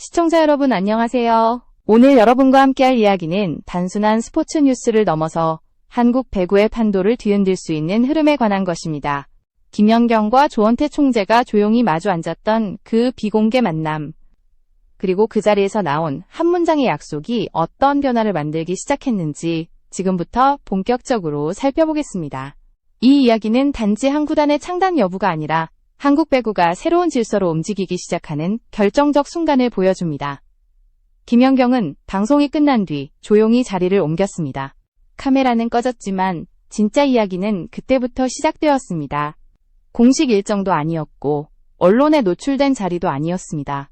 시청자 여러분 안녕하세요. 오늘 여러분과 함께할 이야기는 단순한 스포츠 뉴스를 넘어서 한국 배구의 판도를 뒤흔들 수 있는 흐름에 관한 것입니다. 김연경과 조원태 총재가 조용히 마주 앉았던 그 비공개 만남. 그리고 그 자리에서 나온 한 문장의 약속이 어떤 변화를 만들기 시작했는지 지금부터 본격적으로 살펴보겠습니다. 이 이야기는 단지 한 구단의 창단 여부가 아니라 한국 배구가 새로운 질서로 움직이기 시작하는 결정적 순간을 보여줍니다. 김연경은 방송이 끝난 뒤 조용히 자리를 옮겼습니다. 카메라는 꺼졌지만 진짜 이야기는 그때부터 시작되었습니다. 공식 일정도 아니었고 언론에 노출된 자리도 아니었습니다.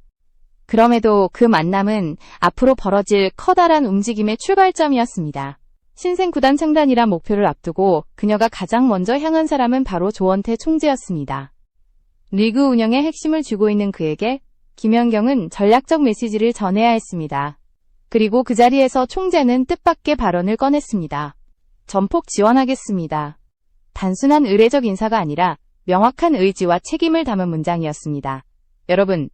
그럼에도 그 만남은 앞으로 벌어질 커다란 움직임의 출발점이었습니다. 신생 구단 창단이란 목표를 앞두고 그녀가 가장 먼저 향한 사람은 바로 조원태 총재였습니다. 리그 운영의 핵심을 쥐고 있는 그에게 김연경은 전략적 메시지를 전해야 했습니다. 그리고 그 자리에서 총재는 뜻밖의 발언을 꺼냈습니다. 전폭 지원하겠습니다. 단순한 의례적 인사가 아니라 명확한 의지와 책임을 담은 문장이었습니다. 여러분,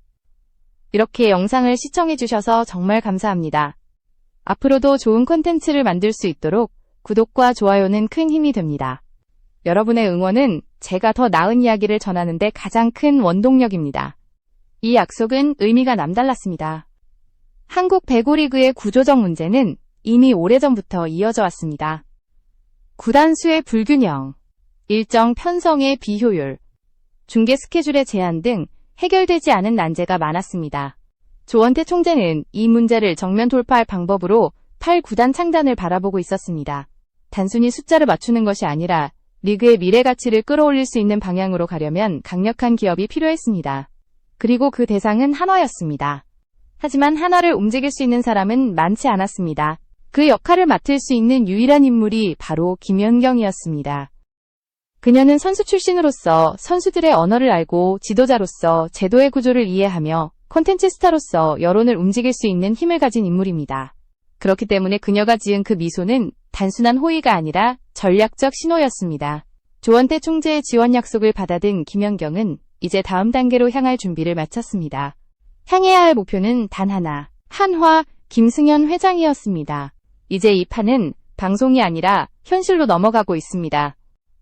이렇게 영상을 시청해주셔서 정말 감사합니다. 앞으로도 좋은 콘텐츠를 만들 수 있도록 구독과 좋아요는 큰 힘이 됩니다. 여러분의 응원은 제가 더 나은 이야기를 전하는 데 가장 큰 원동력입니다. 이 약속은 의미가 남달랐습니다. 한국 배구리그의 구조적 문제는 이미 오래전부터 이어져 왔습니다. 구단 수의 불균형, 일정 편성의 비효율, 중계 스케줄의 제한 등 해결되지 않은 난제가 많았습니다. 조원태 총재는 이 문제를 정면 돌파할 방법으로 8구단 창단을 바라보고 있었습니다. 단순히 숫자를 맞추는 것이 아니라 리그의 미래 가치를 끌어올릴 수 있는 방향으로 가려면 강력한 기업이 필요했습니다. 그리고 그 대상은 한화였습니다. 하지만 한화를 움직일 수 있는 사람은 많지 않았습니다. 그 역할을 맡을 수 있는 유일한 인물이 바로 김연경이었습니다. 그녀는 선수 출신으로서 선수들의 언어를 알고 지도자로서 제도의 구조를 이해하며 콘텐츠 스타로서 여론을 움직일 수 있는 힘을 가진 인물입니다. 그렇기 때문에 그녀가 지은 그 미소는 단순한 호의가 아니라 전략적 신호였습니다. 조원태 총재의 지원 약속을 받아든 김연경은 이제 다음 단계로 향할 준비를 마쳤습니다. 향해야 할 목표는 단 하나, 한화 김승현 회장이었습니다. 이제 이 판은 방송이 아니라 현실로 넘어가고 있습니다.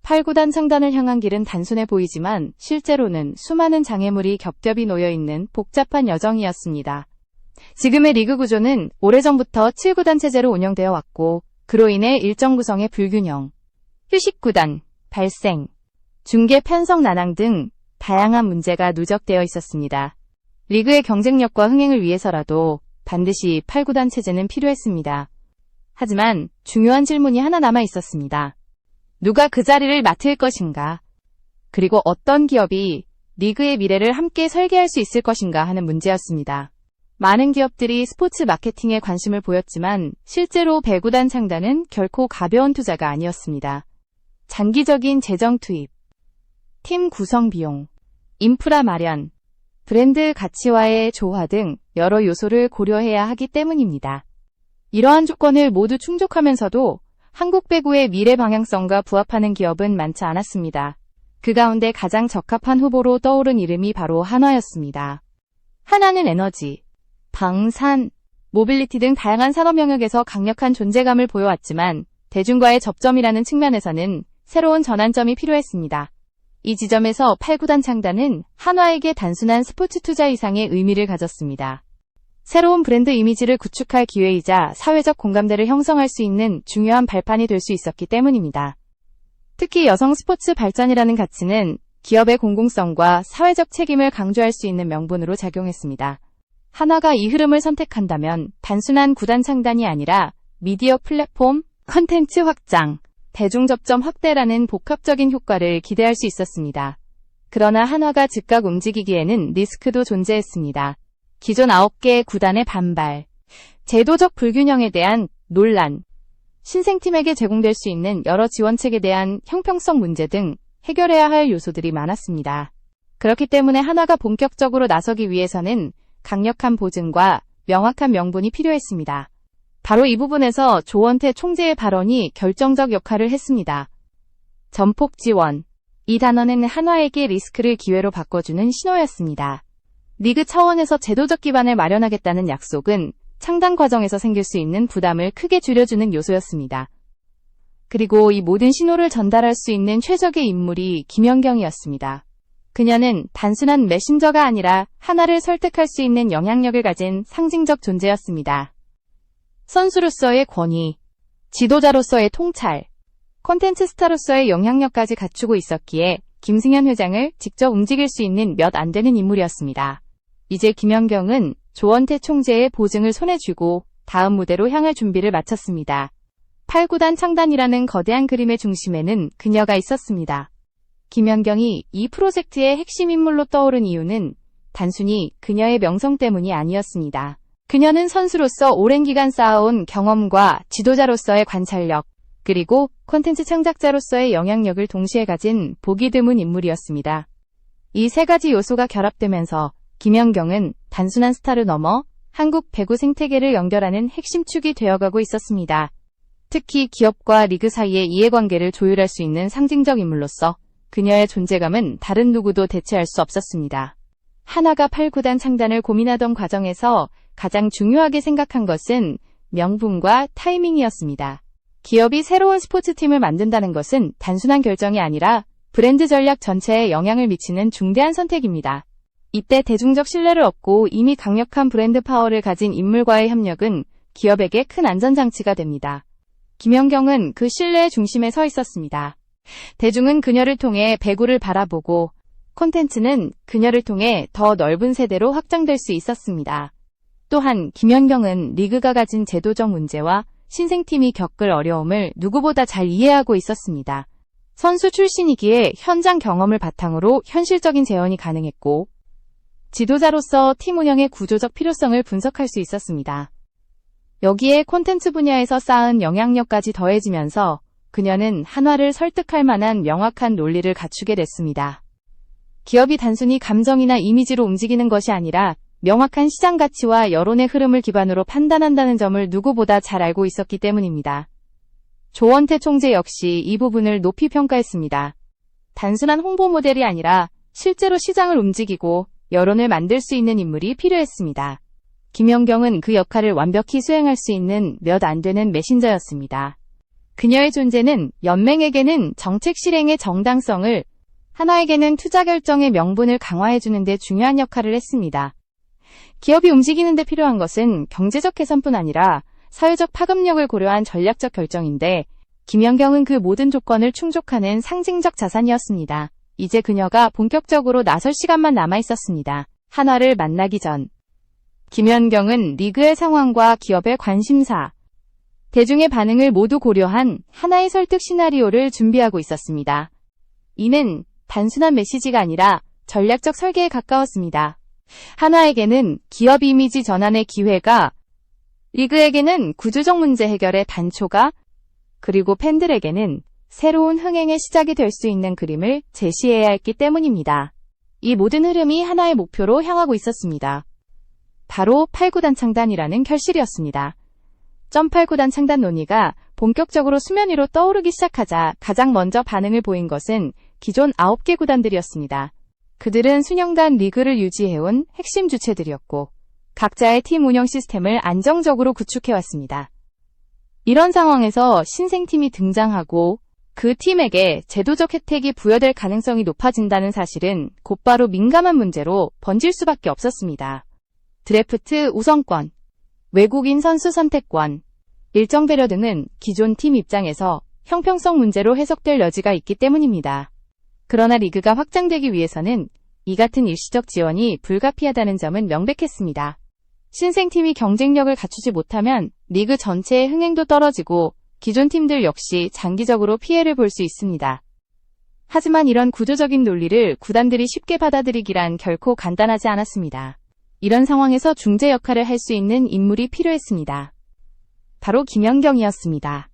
8구단 창단을 향한 길은 단순해 보이지만 실제로는 수많은 장애물이 겹겹이 놓여있는 복잡한 여정이었습니다. 지금의 리그 구조는 오래전부터 7구단 체제로 운영되어 왔고 그로 인해 일정 구성의 불균형, 휴식구단, 발생, 중계 편성 난항 등 다양한 문제가 누적되어 있었습니다. 리그의 경쟁력과 흥행을 위해서라도 반드시 8구단 체제는 필요했습니다. 하지만 중요한 질문이 하나 남아 있었습니다. 누가 그 자리를 맡을 것인가? 그리고 어떤 기업이 리그의 미래를 함께 설계할 수 있을 것인가 하는 문제였습니다. 많은 기업들이 스포츠 마케팅에 관심을 보였지만 실제로 배구단 창단은 결코 가벼운 투자가 아니었습니다. 장기적인 재정 투입, 팀 구성 비용, 인프라 마련, 브랜드 가치와의 조화 등 여러 요소를 고려해야 하기 때문입니다. 이러한 조건을 모두 충족하면서도 한국 배구의 미래 방향성과 부합하는 기업은 많지 않았습니다. 그 가운데 가장 적합한 후보로 떠오른 이름이 바로 한화였습니다. 한화는 에너지, 방산, 모빌리티 등 다양한 산업 영역에서 강력한 존재감을 보여왔지만 대중과의 접점이라는 측면에서는 새로운 전환점이 필요했습니다. 이 지점에서 8구단 창단은 한화에게 단순한 스포츠 투자 이상의 의미를 가졌습니다. 새로운 브랜드 이미지를 구축할 기회이자 사회적 공감대를 형성할 수 있는 중요한 발판이 될 수 있었기 때문입니다. 특히 여성 스포츠 발전이라는 가치는 기업의 공공성과 사회적 책임을 강조할 수 있는 명분으로 작용했습니다. 한화가 이 흐름을 선택한다면 단순한 구단 창단이 아니라 미디어 플랫폼, 컨텐츠 확장, 대중 접점 확대라는 복합적인 효과를 기대할 수 있었습니다. 그러나 한화가 즉각 움직이기에는 리스크도 존재했습니다. 기존 9개의 구단의 반발, 제도적 불균형에 대한 논란, 신생팀에게 제공될 수 있는 여러 지원책에 대한 형평성 문제 등 해결해야 할 요소들이 많았습니다. 그렇기 때문에 한화가 본격적으로 나서기 위해서는 강력한 보증과 명확한 명분이 필요했습니다. 바로 이 부분에서 조원태 총재의 발언이 결정적 역할을 했습니다. 전폭 지원. 이 단어는 한화에게 리스크를 기회로 바꿔주는 신호였습니다. 리그 차원에서 제도적 기반을 마련하겠다는 약속은 창단 과정에서 생길 수 있는 부담을 크게 줄여주는 요소였습니다. 그리고 이 모든 신호를 전달할 수 있는 최적의 인물이 김연경이었습니다. 그녀는 단순한 메신저가 아니라 하나를 설득할 수 있는 영향력을 가진 상징적 존재였습니다. 선수로서의 권위, 지도자로서의 통찰, 콘텐츠 스타로서의 영향력까지 갖추고 있었기에 김승현 회장을 직접 움직일 수 있는 몇 안 되는 인물이었습니다. 이제 김연경은 조원태 총재의 보증을 손에 쥐고 다음 무대로 향할 준비를 마쳤습니다. 8구단 창단이라는 거대한 그림의 중심에는 그녀가 있었습니다. 김연경이 이 프로젝트의 핵심 인물로 떠오른 이유는 단순히 그녀의 명성 때문이 아니었습니다. 그녀는 선수로서 오랜 기간 쌓아온 경험과 지도자로서의 관찰력, 그리고 콘텐츠 창작자로서의 영향력을 동시에 가진 보기 드문 인물이었습니다. 이 세 가지 요소가 결합되면서 김연경은 단순한 스타를 넘어 한국 배구 생태계를 연결하는 핵심 축이 되어가고 있었습니다. 특히 기업과 리그 사이의 이해관계를 조율할 수 있는 상징적 인물로서 그녀의 존재감은 다른 누구도 대체할 수 없었습니다. 하나가 8구단 창단을 고민하던 과정에서 가장 중요하게 생각한 것은 명분과 타이밍이었습니다. 기업이 새로운 스포츠팀을 만든다는 것은 단순한 결정이 아니라 브랜드 전략 전체에 영향을 미치는 중대한 선택입니다. 이때 대중적 신뢰를 얻고 이미 강력한 브랜드 파워를 가진 인물과의 협력은 기업에게 큰 안전장치가 됩니다. 김연경은 그 신뢰의 중심에 서 있었습니다. 대중은 그녀를 통해 배구를 바라보고 콘텐츠는 그녀를 통해 더 넓은 세대로 확장될 수 있었습니다. 또한 김연경은 리그가 가진 제도적 문제와 신생팀이 겪을 어려움을 누구보다 잘 이해하고 있었습니다. 선수 출신이기에 현장 경험을 바탕으로 현실적인 재현이 가능했고 지도자로서 팀 운영의 구조적 필요성을 분석할 수 있었습니다. 여기에 콘텐츠 분야에서 쌓은 영향력까지 더해지면서 그녀는 한화를 설득할 만한 명확한 논리를 갖추게 됐습니다. 기업이 단순히 감정이나 이미지로 움직이는 것이 아니라 명확한 시장 가치와 여론의 흐름을 기반으로 판단한다는 점을 누구보다 잘 알고 있었기 때문입니다. 조원태 총재 역시 이 부분을 높이 평가했습니다. 단순한 홍보 모델이 아니라 실제로 시장을 움직이고 여론을 만들 수 있는 인물이 필요했습니다. 김연경은 그 역할을 완벽히 수행할 수 있는 몇 안 되는 메신저였습니다. 그녀의 존재는 연맹에게는 정책 실행의 정당성을, 하나에게는 투자 결정의 명분을 강화해주는 데 중요한 역할을 했습니다. 기업이 움직이는 데 필요한 것은 경제적 개선뿐 아니라 사회적 파급력을 고려한 전략적 결정인데 김연경은 그 모든 조건을 충족하는 상징적 자산이었습니다. 이제 그녀가 본격적으로 나설 시간만 남아 있었습니다. 한화를 만나기 전 김연경은 리그의 상황과 기업의 관심사, 대중의 반응을 모두 고려한 하나의 설득 시나리오를 준비하고 있었습니다. 이는 단순한 메시지가 아니라 전략적 설계에 가까웠습니다. 한화에게는 기업 이미지 전환의 기회가, 리그에게는 구조적 문제 해결의 단초가, 그리고 팬들에게는 새로운 흥행의 시작이 될 수 있는 그림을 제시해야 했기 때문입니다. 이 모든 흐름이 하나의 목표로 향하고 있었습니다. 바로 8구단 창단이라는 결실이었습니다. 8구단 창단 논의가 본격적으로 수면 위로 떠오르기 시작하자 가장 먼저 반응을 보인 것은 기존 9개 구단들이었습니다. 그들은 수년간 리그를 유지해온 핵심 주체들이었고 각자의 팀 운영 시스템을 안정적으로 구축해왔습니다. 이런 상황에서 신생팀이 등장하고 그 팀에게 제도적 혜택이 부여될 가능성이 높아진다는 사실은 곧바로 민감한 문제로 번질 수밖에 없었습니다. 드래프트 우선권, 외국인 선수 선택권, 일정 배려 등은 기존 팀 입장에서 형평성 문제로 해석될 여지가 있기 때문입니다. 그러나 리그가 확장되기 위해서는 이 같은 일시적 지원이 불가피하다는 점은 명백했습니다. 신생팀이 경쟁력을 갖추지 못하면 리그 전체의 흥행도 떨어지고 기존 팀들 역시 장기적으로 피해를 볼 수 있습니다. 하지만 이런 구조적인 논리를 구단들이 쉽게 받아들이기란 결코 간단하지 않았습니다. 이런 상황에서 중재 역할을 할 수 있는 인물이 필요했습니다. 바로 김연경이었습니다.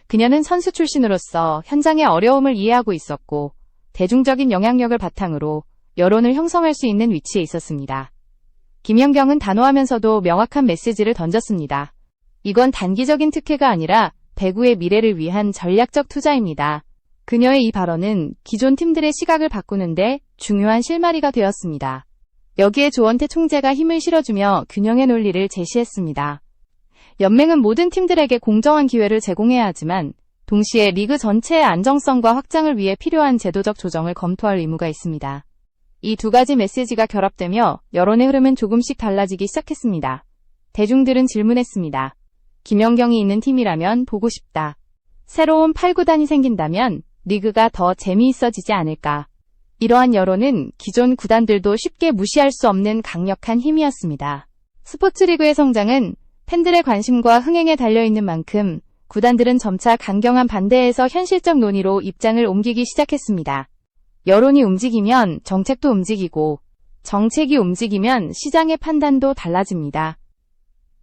그녀는 선수 출신으로서 현장의 어려움을 이해하고 있었고 대중적인 영향력을 바탕으로 여론을 형성할 수 있는 위치에 있었습니다. 김연경은 단호하면서도 명확한 메시지를 던졌습니다. 이건 단기적인 특혜가 아니라 배구의 미래를 위한 전략적 투자입니다. 그녀의 이 발언은 기존 팀들의 시각을 바꾸는데 중요한 실마리가 되었습니다. 여기에 조원태 총재가 힘을 실어주며 균형의 논리를 제시했습니다. 연맹은 모든 팀들에게 공정한 기회를 제공해야 하지만 동시에 리그 전체의 안정성과 확장을 위해 필요한 제도적 조정을 검토할 의무가 있습니다. 이 두 가지 메시지가 결합되며 여론의 흐름은 조금씩 달라지기 시작했습니다. 대중들은 질문했습니다. 김연경이 있는 팀이라면 보고 싶다. 새로운 8구단이 생긴다면 리그가 더 재미있어지지 않을까. 이러한 여론은 기존 구단들도 쉽게 무시할 수 없는 강력한 힘이었습니다. 스포츠리그의 성장은 팬들의 관심과 흥행에 달려있는 만큼 구단들은 점차 강경한 반대에서 현실적 논의로 입장을 옮기기 시작했습니다. 여론이 움직이면 정책도 움직이고 정책이 움직이면 시장의 판단도 달라집니다.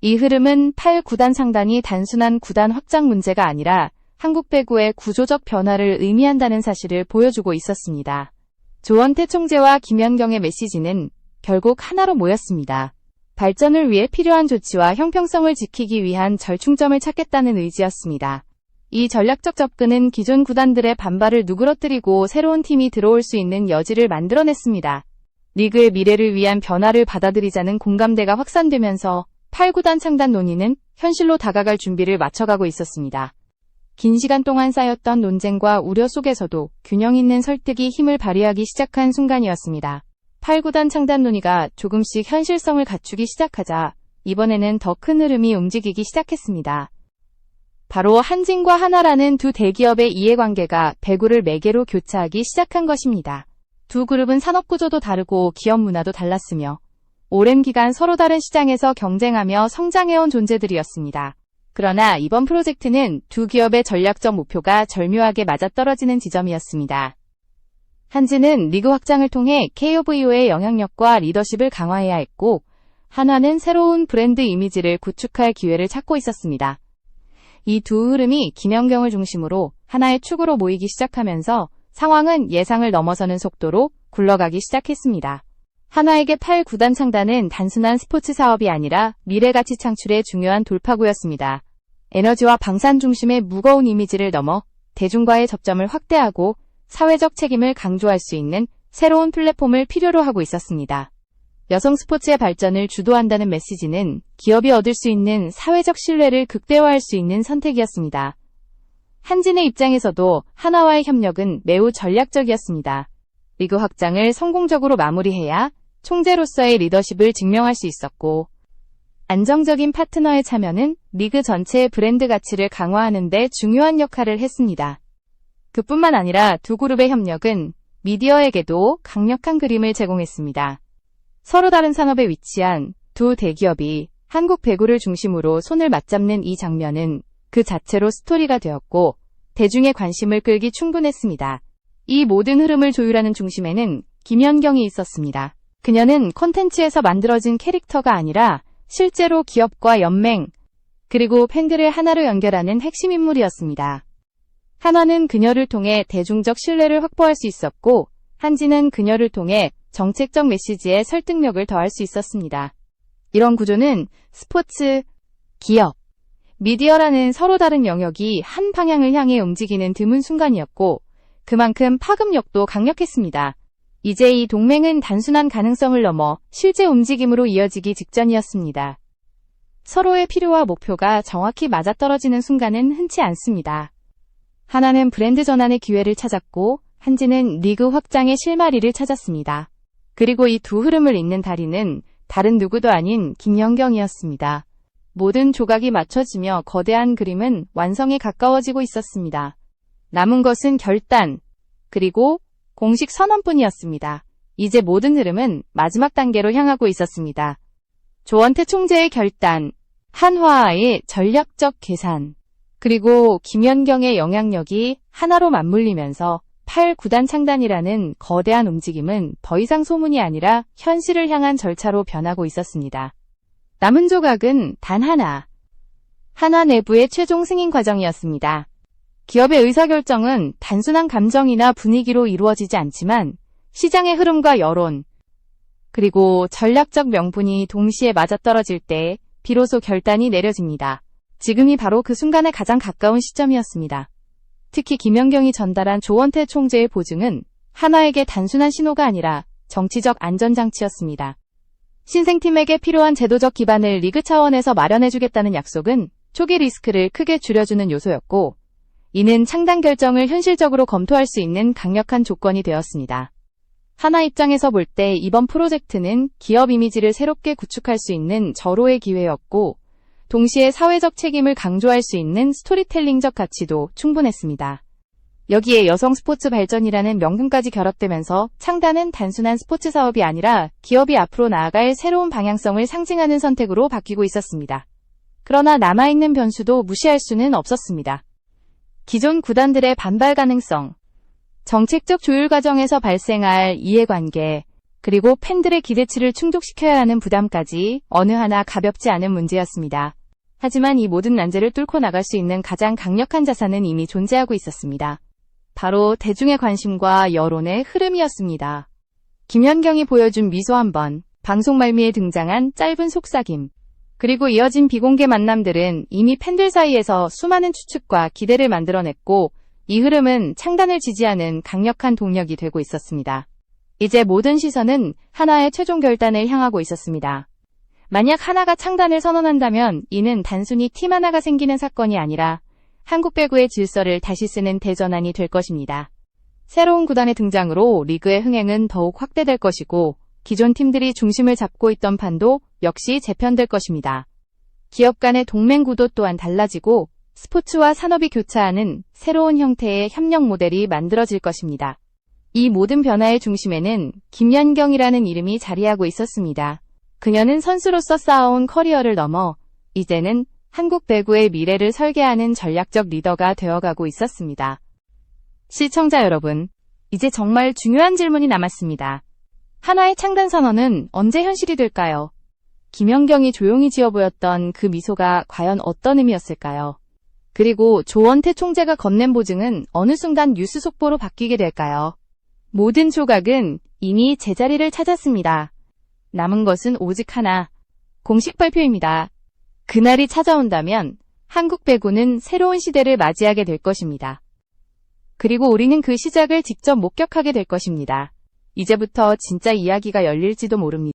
이 흐름은 8구단 상단이 단순한 구단 확장 문제가 아니라 한국 배구의 구조적 변화를 의미한다는 사실을 보여주고 있었습니다. 조원태 총재와 김연경의 메시지는 결국 하나로 모였습니다. 발전을 위해 필요한 조치와 형평성을 지키기 위한 절충점을 찾겠다는 의지였습니다. 이 전략적 접근은 기존 구단들의 반발을 누그러뜨리고 새로운 팀이 들어올 수 있는 여지를 만들어냈습니다. 리그의 미래를 위한 변화를 받아들이자는 공감대가 확산되면서 8구단 창단 논의는 현실로 다가갈 준비를 맞춰가고 있었습니다. 긴 시간 동안 쌓였던 논쟁과 우려 속에서도 균형 있는 설득이 힘을 발휘하기 시작한 순간이었습니다. 8구단 창단 논의가 조금씩 현실성을 갖추기 시작하자 이번에는 더 큰 흐름이 움직이기 시작했습니다. 바로 한진과 하나라는 두 대기업의 이해관계가 배구를 매개로 교차하기 시작한 것입니다. 두 그룹은 산업구조도 다르고 기업 문화도 달랐으며 오랜 기간 서로 다른 시장에서 경쟁하며 성장해온 존재들이었습니다. 그러나 이번 프로젝트는 두 기업의 전략적 목표가 절묘하게 맞아떨어지는 지점이었습니다. 한진은 리그 확장을 통해 KOVO의 영향력과 리더십을 강화해야 했고, 한화는 새로운 브랜드 이미지를 구축할 기회를 찾고 있었습니다. 이 두 흐름이 김연경을 중심으로 하나의 축으로 모이기 시작하면서 상황은 예상을 넘어서는 속도로 굴러가기 시작했습니다. 하나에게 8구단 창단은 단순한 스포츠 사업이 아니라 미래가치 창출의 중요한 돌파구였습니다. 에너지와 방산 중심의 무거운 이미지를 넘어 대중과의 접점을 확대하고 사회적 책임을 강조할 수 있는 새로운 플랫폼을 필요로 하고 있었습니다. 여성 스포츠의 발전을 주도한다는 메시지는 기업이 얻을 수 있는 사회적 신뢰를 극대화할 수 있는 선택이었습니다. 한진의 입장에서도 하나와의 협력은 매우 전략적이었습니다. 리그 확장을 성공적으로 마무리해야 총재로서의 리더십을 증명할 수 있었고, 안정적인 파트너의 참여는 리그 전체의 브랜드 가치를 강화하는 데 중요한 역할을 했습니다. 그뿐만 아니라 두 그룹의 협력은 미디어에게도 강력한 그림을 제공했습니다. 서로 다른 산업에 위치한 두 대기업이 한국 배구를 중심으로 손을 맞잡는 이 장면은 그 자체로 스토리가 되었고 대중의 관심을 끌기 충분했습니다. 이 모든 흐름을 조율하는 중심에는 김연경이 있었습니다. 그녀는 콘텐츠에서 만들어진 캐릭터가 아니라 실제로 기업과 연맹, 그리고 팬들을 하나로 연결하는 핵심 인물이었습니다. 한화는 그녀를 통해 대중적 신뢰를 확보할 수 있었고, 한진은 그녀를 통해 정책적 메시지에 설득력을 더할 수 있었습니다. 이런 구조는 스포츠, 기업, 미디어라는 서로 다른 영역이 한 방향을 향해 움직이는 드문 순간이었고, 그만큼 파급력도 강력했습니다. 이제 이 동맹은 단순한 가능성을 넘어 실제 움직임으로 이어지기 직전이었습니다. 서로의 필요와 목표가 정확히 맞아떨어지는 순간은 흔치 않습니다. 하나는 브랜드 전환의 기회를 찾았고, 한진은 리그 확장의 실마리를 찾았습니다. 그리고 이 두 흐름을 잇는 다리는 다른 누구도 아닌 김연경이었습니다. 모든 조각이 맞춰지며 거대한 그림은 완성에 가까워지고 있었습니다. 남은 것은 결단, 그리고 공식 선언뿐이었습니다. 이제 모든 흐름은 마지막 단계로 향하고 있었습니다. 조원태 총재의 결단, 한화의 전략적 계산, 그리고 김연경의 영향력이 하나로 맞물리면서 8구단 창단이라는 거대한 움직임은 더 이상 소문이 아니라 현실을 향한 절차로 변하고 있었습니다. 남은 조각은 단 하나. 한화 내부의 최종 승인 과정이었습니다. 기업의 의사결정은 단순한 감정이나 분위기로 이루어지지 않지만 시장의 흐름과 여론, 그리고 전략적 명분이 동시에 맞아떨어질 때 비로소 결단이 내려집니다. 지금이 바로 그 순간에 가장 가까운 시점이었습니다. 특히 김연경이 전달한 조원태 총재의 보증은 하나에게 단순한 신호가 아니라 정치적 안전장치였습니다. 신생팀에게 필요한 제도적 기반을 리그 차원에서 마련해주겠다는 약속은 초기 리스크를 크게 줄여주는 요소였고, 이는 창단 결정을 현실적으로 검토할 수 있는 강력한 조건이 되었습니다. 하나 입장에서 볼 때 이번 프로젝트는 기업 이미지를 새롭게 구축할 수 있는 절호의 기회였고, 동시에 사회적 책임을 강조할 수 있는 스토리텔링적 가치도 충분했습니다. 여기에 여성 스포츠 발전이라는 명분까지 결합되면서 창단은 단순한 스포츠 사업이 아니라 기업이 앞으로 나아갈 새로운 방향성을 상징하는 선택으로 바뀌고 있었습니다. 그러나 남아있는 변수도 무시할 수는 없었습니다. 기존 구단들의 반발 가능성, 정책적 조율 과정에서 발생할 이해관계, 그리고 팬들의 기대치를 충족시켜야 하는 부담까지 어느 하나 가볍지 않은 문제였습니다. 하지만 이 모든 난제를 뚫고 나갈 수 있는 가장 강력한 자산은 이미 존재하고 있었습니다. 바로 대중의 관심과 여론의 흐름이었습니다. 김연경이 보여준 미소 한 번, 방송 말미에 등장한 짧은 속삭임, 그리고 이어진 비공개 만남들은 이미 팬들 사이에서 수많은 추측과 기대를 만들어냈고, 이 흐름은 창단을 지지하는 강력한 동력이 되고 있었습니다. 이제 모든 시선은 하나의 최종 결단을 향하고 있었습니다. 만약 하나가 창단을 선언한다면 이는 단순히 팀 하나가 생기는 사건이 아니라 한국 배구의 질서를 다시 쓰는 대전환이 될 것입니다. 새로운 구단의 등장으로 리그의 흥행은 더욱 확대될 것이고, 기존 팀들이 중심을 잡고 있던 판도 역시 재편될 것입니다. 기업 간의 동맹 구도 또한 달라지고, 스포츠와 산업이 교차하는 새로운 형태의 협력 모델이 만들어질 것입니다. 이 모든 변화의 중심에는 김연경이라는 이름이 자리하고 있었습니다. 그녀는 선수로서 쌓아온 커리어를 넘어 이제는 한국 배구의 미래를 설계하는 전략적 리더가 되어가고 있었습니다. 시청자 여러분, 이제 정말 중요한 질문이 남았습니다. 하나의 창단 선언은 언제 현실이 될까요? 김연경이 조용히 지어 보였던 그 미소가 과연 어떤 의미였을까요? 그리고 조원태 총재가 건넨 보증은 어느 순간 뉴스 속보로 바뀌게 될까요? 모든 조각은 이미 제자리를 찾았습니다. 남은 것은 오직 하나, 공식 발표입니다. 그날이 찾아온다면 한국 배구는 새로운 시대를 맞이하게 될 것입니다. 그리고 우리는 그 시작을 직접 목격하게 될 것입니다. 이제부터 진짜 이야기가 열릴지도 모릅니다.